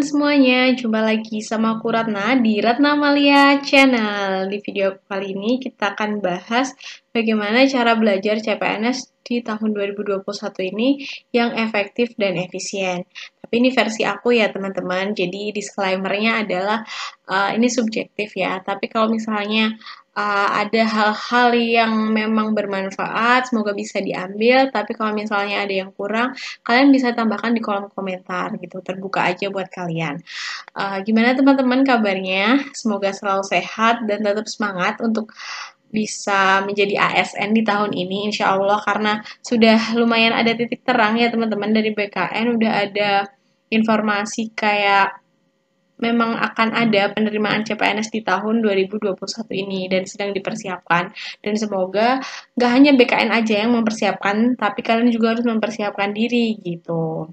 semuanya, jumpa lagi sama aku Ratna di Ratna Amalia Channel. Di video kali ini kita akan bahas bagaimana cara belajar CPNS di tahun 2021 ini yang efektif dan efisien. Tapi ini versi aku ya teman-teman, jadi disclaimer-nya adalah ini subjektif ya. Tapi kalau misalnya ada hal-hal yang memang bermanfaat, semoga bisa diambil. Tapi kalau misalnya ada yang kurang, kalian bisa tambahkan di kolom komentar gitu, terbuka aja buat kalian. Gimana teman-teman kabarnya? Semoga selalu sehat dan tetap semangat untuk bisa menjadi ASN di tahun ini, insya Allah, karena sudah lumayan ada titik terang ya teman-teman dari BKN, udah ada informasi kayak memang akan ada penerimaan CPNS di tahun 2021 ini dan sedang dipersiapkan. Dan semoga gak hanya BKN aja yang mempersiapkan, tapi kalian juga harus mempersiapkan diri gitu.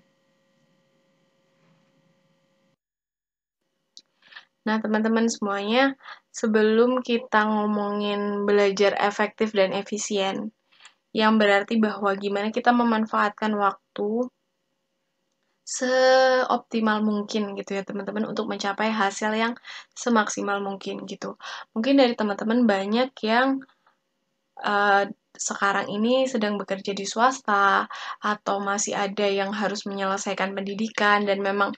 Nah, teman-teman semuanya, sebelum kita ngomongin belajar efektif dan efisien, yang berarti bahwa gimana kita memanfaatkan waktu seoptimal mungkin gitu ya teman-teman untuk mencapai hasil yang semaksimal mungkin gitu. Mungkin dari teman-teman banyak yang uh, sekarang ini sedang bekerja di swasta atau masih ada yang harus menyelesaikan pendidikan dan memang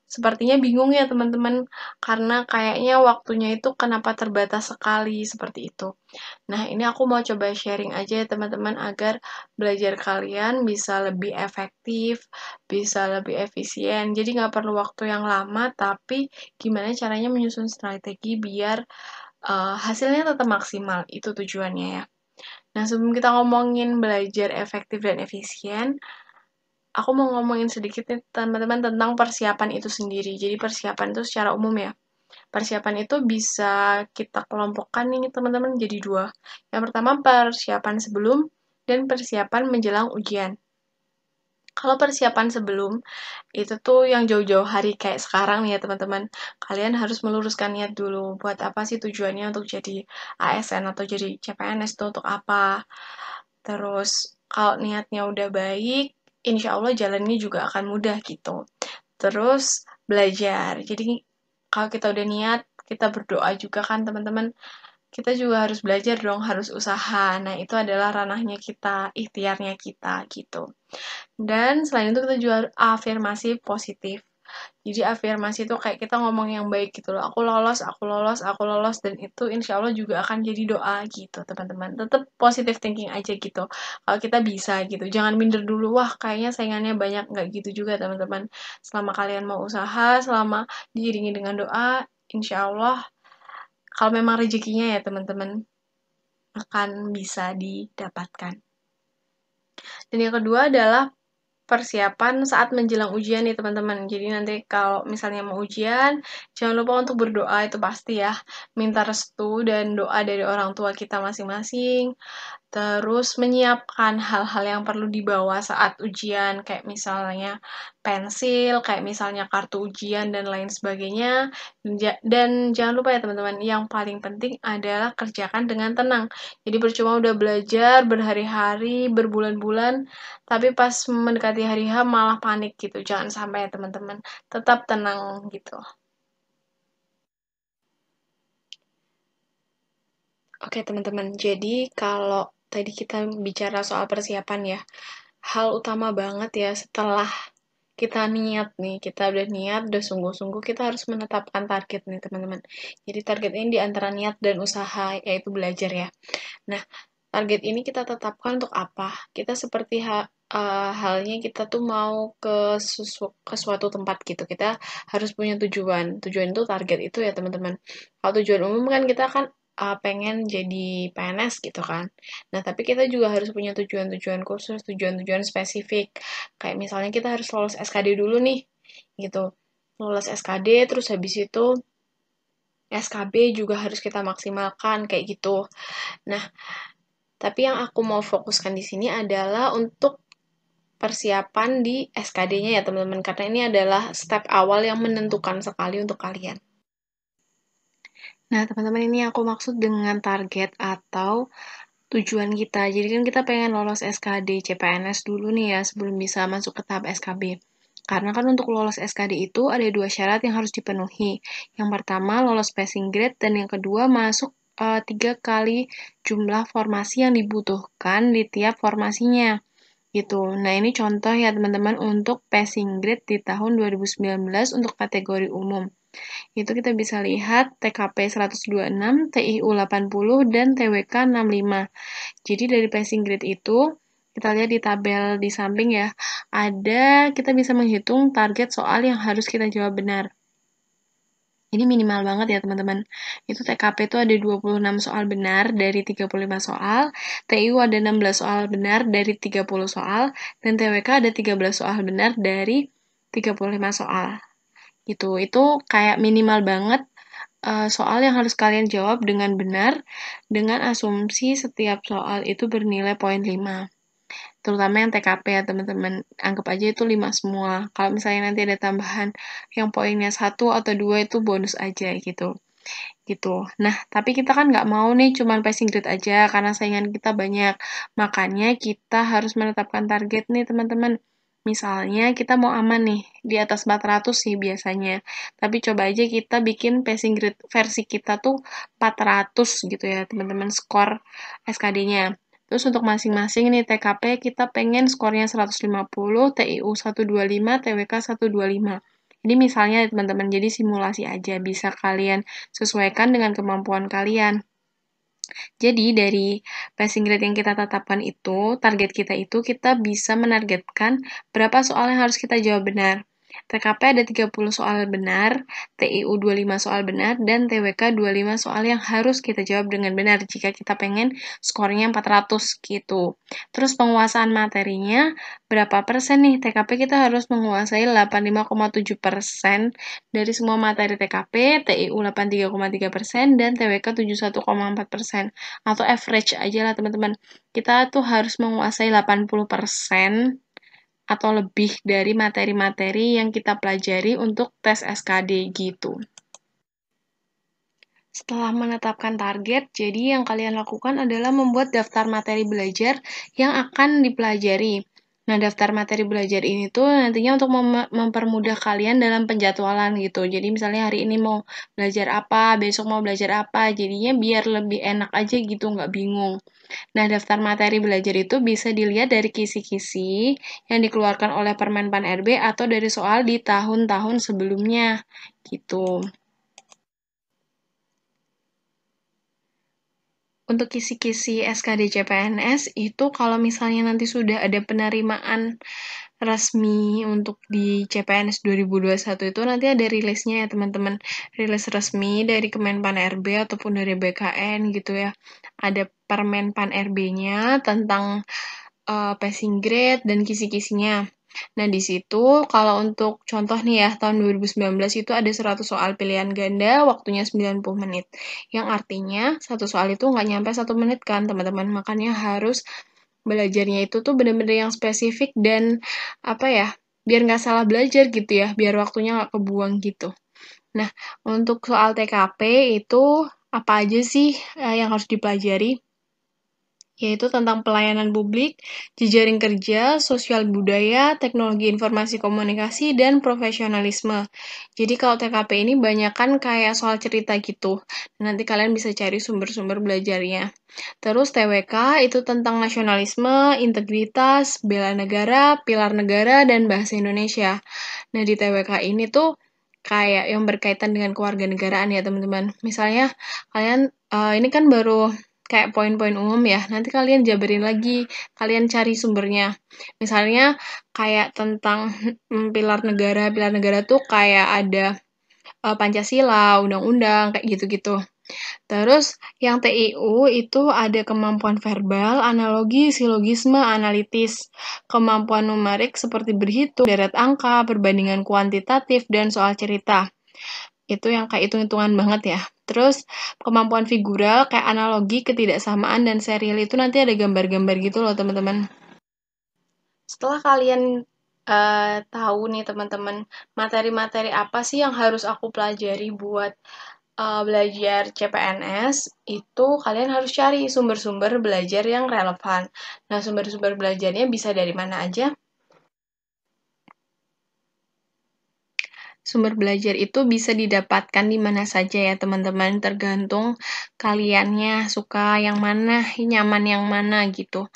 sepertinya bingung ya teman-teman karena kayaknya waktunya itu kenapa terbatas sekali seperti itu. Nah, ini aku mau coba sharing aja ya teman-teman agar belajar kalian bisa lebih efektif, bisa lebih efisien. Jadi nggak perlu waktu yang lama, tapi gimana caranya menyusun strategi biar hasilnya tetap maksimal. Itu tujuannya ya. Nah, sebelum kita ngomongin belajar efektif dan efisien, aku mau ngomongin sedikit nih teman-teman tentang persiapan itu sendiri. Jadi persiapan itu secara umum ya. Persiapan itu bisa kita kelompokkan nih teman-teman jadi dua. Yang pertama persiapan sebelum dan persiapan menjelang ujian. Kalau persiapan sebelum, itu tuh yang jauh-jauh hari kayak sekarang nih ya teman-teman. Kalian harus meluruskan niat dulu. Buat apa sih tujuannya untuk jadi ASN atau jadi CPNS itu untuk apa. Terus kalau niatnya udah baik, insya Allah jalannya juga akan mudah gitu. Terus belajar. Jadi kalau kita udah niat, kita berdoa juga kan teman-teman, kita juga harus belajar dong, harus usaha. Nah, itu adalah ranahnya kita, ikhtiarnya kita gitu. Dan selain itu kita juga harus afirmasi positif. Jadi afirmasi itu kayak kita ngomong yang baik gitu loh. Aku lolos, aku lolos, aku lolos. Dan itu insya Allah juga akan jadi doa gitu teman-teman. Tetap positive thinking aja gitu. Kalau kita bisa gitu. Jangan minder dulu. Wah kayaknya saingannya banyak. Nggak gitu juga teman-teman. Selama kalian mau usaha, selama diiringi dengan doa, insya Allah kalau memang rezekinya ya teman-teman akan bisa didapatkan. Dan yang kedua adalah persiapan saat menjelang ujian nih teman-teman. Jadi nanti kalau misalnya mau ujian, jangan lupa untuk berdoa itu pasti ya. Minta restu dan doa dari orang tua kita masing-masing. Terus menyiapkan hal-hal yang perlu dibawa saat ujian, kayak misalnya pensil, kayak misalnya kartu ujian, dan lain sebagainya. Dan jangan lupa ya teman-teman, yang paling penting adalah kerjakan dengan tenang. Jadi percuma udah belajar berhari-hari, berbulan-bulan, tapi pas mendekati hari H malah panik gitu. Jangan sampai ya teman-teman, tetap tenang gitu. Oke teman-teman, jadi kalau tadi kita bicara soal persiapan ya, hal utama banget ya setelah kita niat nih, kita udah niat, udah sungguh-sungguh, kita harus menetapkan target nih teman-teman. Jadi target ini di antara niat dan usaha, yaitu belajar ya. Nah, target ini kita tetapkan untuk apa? Kita seperti halnya kita tuh mau ke suatu tempat gitu. Kita harus punya tujuan. Tujuan itu target itu ya teman-teman. Kalau tujuan umum kan kita kan pengen jadi PNS gitu kan. Nah, tapi kita juga harus punya tujuan-tujuan khusus, tujuan-tujuan spesifik. Kayak misalnya kita harus lolos SKD dulu nih, gitu. Lolos SKD, terus habis itu SKB juga harus kita maksimalkan, kayak gitu. Nah, tapi yang aku mau fokuskan di sini adalah untuk persiapan di SKD-nya ya teman-teman, karena ini adalah step awal yang menentukan sekali untuk kalian. Nah, teman-teman ini aku maksud dengan target atau tujuan kita. Jadi kan kita pengen lolos SKD CPNS dulu nih ya sebelum bisa masuk ke tahap SKB. Karena kan untuk lolos SKD itu ada 2 syarat yang harus dipenuhi. Yang pertama lolos passing grade dan yang kedua masuk 3 kali jumlah formasi yang dibutuhkan di tiap formasinya. Gitu. Nah, ini contoh ya teman-teman untuk passing grade di tahun 2019 untuk kategori umum. Itu kita bisa lihat TKP 126, TIU 80, dan TWK 65. Jadi dari passing grade itu, kita lihat di tabel di samping ya, kita bisa menghitung target soal yang harus kita jawab benar. Ini minimal banget ya teman-teman. Itu TKP itu ada 26 soal benar dari 35 soal, TIU ada 16 soal benar dari 30 soal, dan TWK ada 13 soal benar dari 35 soal. Gitu. Itu kayak minimal banget soal yang harus kalian jawab dengan benar dengan asumsi setiap soal itu bernilai poin 5. Terutama yang TKP ya teman-teman. Anggap aja itu 5 semua. Kalau misalnya nanti ada tambahan yang poinnya 1 atau 2 itu bonus aja gitu. Gitu. Nah, tapi kita kan nggak mau nih cuman passing grade aja karena saingan kita banyak. Makanya kita harus menetapkan target nih teman-teman. Misalnya kita mau aman nih, di atas 400 sih biasanya. Tapi coba aja kita bikin passing grade versi kita tuh 400 gitu ya teman-teman skor SKD-nya. Terus untuk masing-masing nih TKP kita pengen skornya 150, TIU 125, TWK 125. Ini misalnya teman-teman, jadi simulasi aja, bisa kalian sesuaikan dengan kemampuan kalian. Jadi dari passing grade yang kita tetapkan itu, target kita itu kita bisa menargetkan berapa soal yang harus kita jawab benar. TKP ada 30 soal benar, TIU 25 soal benar, dan TWK 25 soal yang harus kita jawab dengan benar jika kita pengen skornya 400 gitu. Terus penguasaan materinya, berapa persen nih? TKP kita harus menguasai 85,7% dari semua materi TKP, TIU 83,3%, dan TWK 71,4%. Atau average aja lah teman-teman. Kita tuh harus menguasai 80% atau lebih dari materi-materi yang kita pelajari untuk tes SKD gitu. Setelah menetapkan target, jadi yang kalian lakukan adalah membuat daftar materi belajar yang akan dipelajari. Nah, daftar materi belajar ini tuh nantinya untuk mempermudah kalian dalam penjadwalan gitu. Jadi misalnya hari ini mau belajar apa, besok mau belajar apa, jadinya biar lebih enak aja gitu, nggak bingung. Nah, daftar materi belajar itu bisa dilihat dari kisi-kisi yang dikeluarkan oleh Permenpan RB atau dari soal di tahun-tahun sebelumnya gitu. Untuk kisi-kisi SKD CPNS itu kalau misalnya nanti sudah ada penerimaan resmi untuk di CPNS 2021 itu nanti ada rilisnya ya teman-teman. Rilis resmi dari Kemenpan RB ataupun dari BKN gitu ya. Ada Permenpan RB-nya tentang passing grade dan kisi-kisinya. Nah, di situ kalau untuk contoh nih ya, tahun 2019 itu ada 100 soal pilihan ganda, waktunya 90 menit. Yang artinya, satu soal itu nggak nyampe 1 menit kan, teman-teman. Makanya harus belajarnya itu tuh bener-bener yang spesifik dan, apa ya, biar nggak salah belajar gitu ya, biar waktunya nggak kebuang gitu. Nah, untuk soal TKP itu apa aja sih yang harus dipelajari? Yaitu tentang pelayanan publik, jejaring kerja, sosial budaya, teknologi informasi komunikasi, dan profesionalisme. Jadi kalau TKP ini banyak kan kayak soal cerita gitu. Nanti kalian bisa cari sumber-sumber belajarnya. Terus TWK itu tentang nasionalisme, integritas, bela negara, pilar negara, dan bahasa Indonesia. Nah di TWK ini tuh kayak yang berkaitan dengan kewarganegaraan ya teman-teman. Misalnya kalian ini kan baru kayak poin-poin umum ya. Nanti kalian jabarin lagi, kalian cari sumbernya. Misalnya kayak tentang pilar negara tuh kayak ada Pancasila, undang-undang kayak gitu-gitu. Terus yang TIU itu ada kemampuan verbal, analogi, silogisme, analitis, kemampuan numerik seperti berhitung, deret angka, perbandingan kuantitatif, dan soal cerita. Itu yang kayak hitung-hitungan banget ya. Terus kemampuan figural kayak analogi, ketidaksamaan, dan serial itu nanti ada gambar-gambar gitu loh teman-teman. Setelah kalian tahu nih teman-teman, materi-materi apa sih yang harus aku pelajari buat belajar CPNS, itu kalian harus cari sumber-sumber belajar yang relevan. Nah, sumber-sumber belajarnya bisa dari mana aja? sumber belajar itu bisa didapatkan di mana saja ya teman-teman, tergantung kaliannya suka yang mana, nyaman yang mana gitu.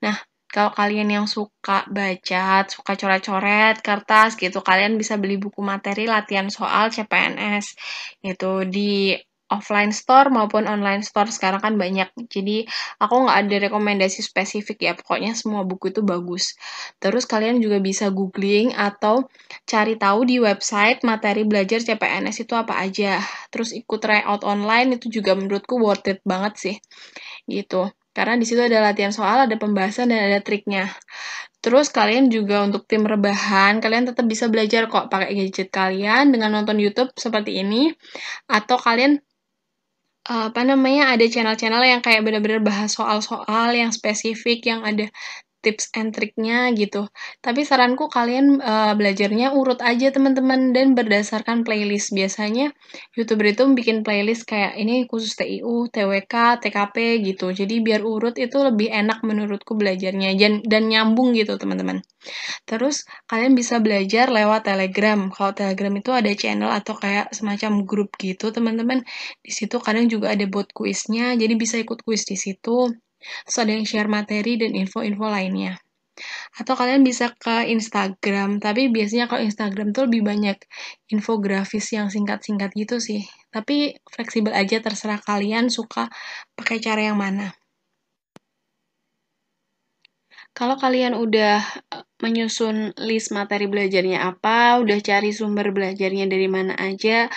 Nah, kalau kalian yang suka baca, suka coret-coret kertas gitu, kalian bisa beli buku materi latihan soal CPNS gitu di offline store maupun online store sekarang kan banyak. Jadi aku nggak ada rekomendasi spesifik ya, pokoknya semua buku itu bagus. Terus kalian juga bisa googling atau cari tahu di website materi belajar CPNS itu apa aja. Terus ikut tryout online itu juga menurutku worth it banget sih gitu. Karena di situ ada latihan soal, ada pembahasan, dan ada triknya. Terus kalian juga untuk tim rebahan, kalian tetap bisa belajar kok pakai gadget kalian dengan nonton YouTube seperti ini, atau kalian ada channel-channel yang kayak bener-bener bahas soal-soal yang spesifik, yang ada tips and triknya gitu. Tapi saranku kalian belajarnya urut aja teman-teman dan berdasarkan playlist. Biasanya YouTuber itu bikin playlist kayak ini khusus TIU, TWK, TKP gitu. Jadi biar urut itu lebih enak menurutku belajarnya dan nyambung gitu teman-teman. Terus kalian bisa belajar lewat Telegram. Kalau Telegram itu ada channel atau kayak semacam grup gitu teman-teman. Di situ kadang juga ada bot kuisnya, jadi bisa ikut kuis di situ. Terus ada yang share materi dan info-info lainnya. Atau kalian bisa ke Instagram, tapi biasanya kalau Instagram tuh lebih banyak infografis yang singkat-singkat gitu sih. Tapi fleksibel aja, terserah kalian suka pakai cara yang mana. Kalau kalian udah menyusun list materi belajarnya apa, udah cari sumber belajarnya dari mana aja,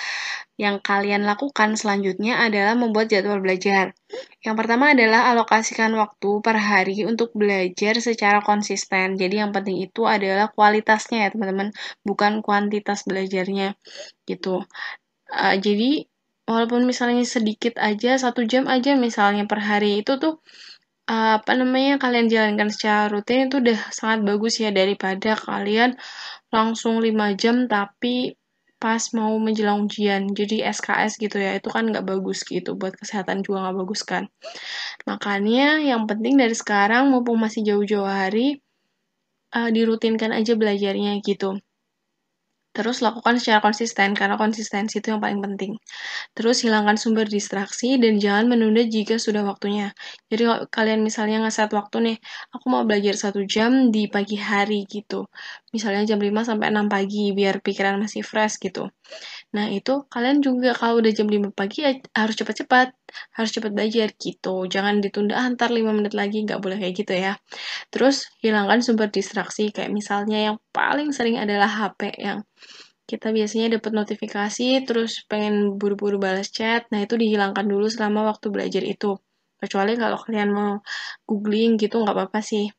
yang kalian lakukan selanjutnya adalah membuat jadwal belajar. Yang pertama adalah alokasikan waktu per hari untuk belajar secara konsisten. Jadi yang penting itu adalah kualitasnya ya teman-teman, bukan kuantitas belajarnya gitu. Jadi walaupun misalnya sedikit aja, 1 jam aja misalnya per hari itu tuh kalian jalankan secara rutin itu udah sangat bagus ya daripada kalian langsung 5 jam tapi pas mau menjelang ujian jadi SKS gitu ya, itu kan nggak bagus gitu, buat kesehatan juga nggak bagus kan. Makanya yang penting dari sekarang mumpung masih jauh-jauh hari, dirutinkan aja belajarnya gitu. Terus lakukan secara konsisten, karena konsistensi itu yang paling penting. Terus hilangkan sumber distraksi dan jangan menunda jika sudah waktunya. Jadi kalau kalian misalnya ngeset waktu nih, aku mau belajar 1 jam di pagi hari gitu. Misalnya jam 5 sampai 6 pagi, biar pikiran masih fresh gitu. Nah, itu kalian juga kalau udah jam 5 pagi harus cepat-cepat, harus cepat belajar gitu. Jangan ditunda, antar 5 menit lagi, nggak boleh kayak gitu ya. Terus hilangkan sumber distraksi, kayak misalnya yang paling sering adalah HP yang kita biasanya dapat notifikasi, terus pengen buru-buru balas chat, nah itu dihilangkan dulu selama waktu belajar itu. Kecuali kalau kalian mau googling gitu, nggak apa-apa sih.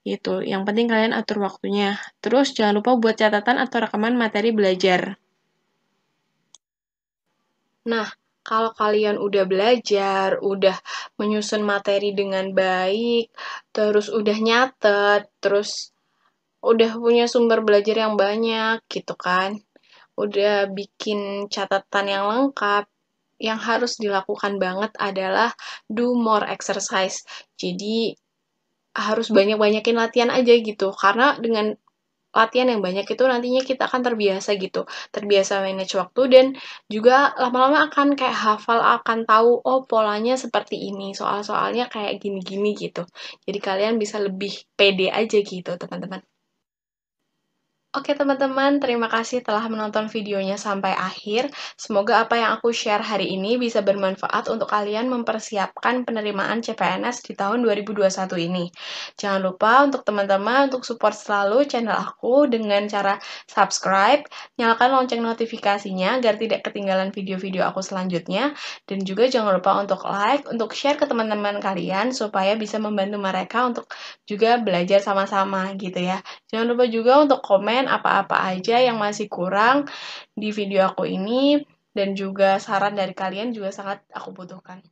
Gitu. Yang penting kalian atur waktunya. Terus jangan lupa buat catatan atau rekaman materi belajar. Nah, kalau kalian udah belajar, udah menyusun materi dengan baik, terus udah nyatet, terus udah punya sumber belajar yang banyak gitu kan, udah bikin catatan yang lengkap, yang harus dilakukan banget adalah do more exercise. Jadi harus banyak-banyakin latihan aja gitu, karena dengan latihan yang banyak itu nantinya kita akan terbiasa gitu, terbiasa manage waktu dan juga lama-lama akan kayak hafal, akan tahu, oh polanya seperti ini, soal-soalnya kayak gini-gini gitu. Jadi kalian bisa lebih pede aja gitu teman-teman. Oke teman-teman, terima kasih telah menonton videonya sampai akhir. Semoga apa yang aku share hari ini bisa bermanfaat untuk kalian mempersiapkan penerimaan CPNS di tahun 2021 ini. Jangan lupa untuk teman-teman untuk support selalu channel aku dengan cara subscribe, nyalakan lonceng notifikasinya agar tidak ketinggalan video-video aku selanjutnya, dan juga jangan lupa untuk like, untuk share ke teman-teman kalian supaya bisa membantu mereka untuk juga belajar sama-sama gitu ya. Jangan lupa juga untuk komen apa-apa aja yang masih kurang di video aku ini, dan juga saran dari kalian juga sangat aku butuhkan.